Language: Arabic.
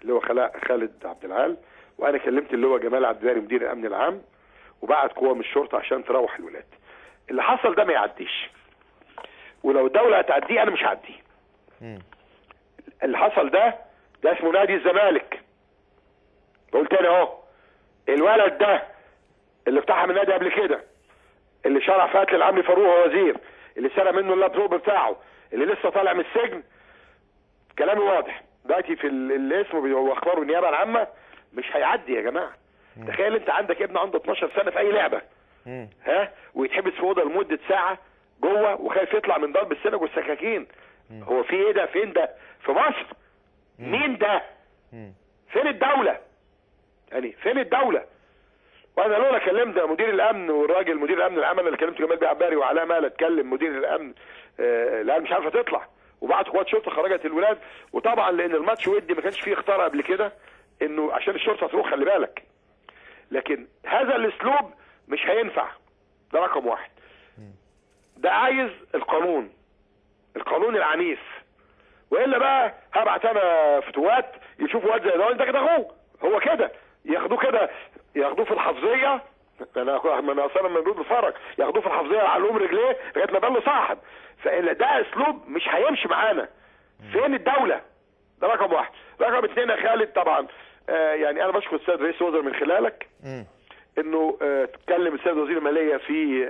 اللي هو خالد عبد العال، وانا كلمت اللي هو جمال عبد الباري مدير الامن العام، وبعت قوه من الشرطه عشان تروح الولاد. اللي حصل ده ما يعديش، ولو الدوله هتعديه انا مش هعديه. اللي حصل ده اسمه نادي الزمالك. بقول تاني اهو، الولد ده اللي اقتحم النادي قبل كده، اللي شرع في قتل العمري فاروق وهو وزير، اللي سرق منه اللابتوب بتاعه، اللي لسه طالع من السجن، كلامي واضح دلوقتي في الاسم واخباره النيابه العامه، مش هيعدي يا جماعه. تخيل انت عندك ابن عنده 12 سنه في اي لعبه، ها، ويتحبس في اوضه لمده ساعه جوه وخايف يطلع من ضرب السنج والسكاكين. هو في ايه ده؟ فين ده؟ في مصر؟ مين ده؟ فين الدوله؟ يعني فين الدوله؟ وانا لولا كلمت مدير الامن والراجل مدير الامن العام اللي كلمته جمال بيه عباري وعلاء مال، اتكلم مدير الامن، العيال مش عارفه تطلع، وبعت قوات شرطه خرجت الولاد. وطبعا لان الماتش ودي ما كانش فيه اختار قبل كده انه عشان الشرطه تروح، خلي بالك. لكن هذا الاسلوب مش هينفع، ده رقم واحد. ده عايز القانون العنيف، والا بقى هبعت انا فتوات يشوفوا واد زي ده انت كده هو كده ياخدوه في الحفظيه. انا اصلا من رود الفرج ياخدوه في الحفظيه علوم رجليه لغايه ما بان صاحب. فده اسلوب مش هيمشي معانا. فين الدوله؟ ده رقم واحد. رقم اثنين يا خالد، طبعا يعني انا بشكر السيد رئيس الوزراء من خلالك انه تكلم السيد وزير الماليه في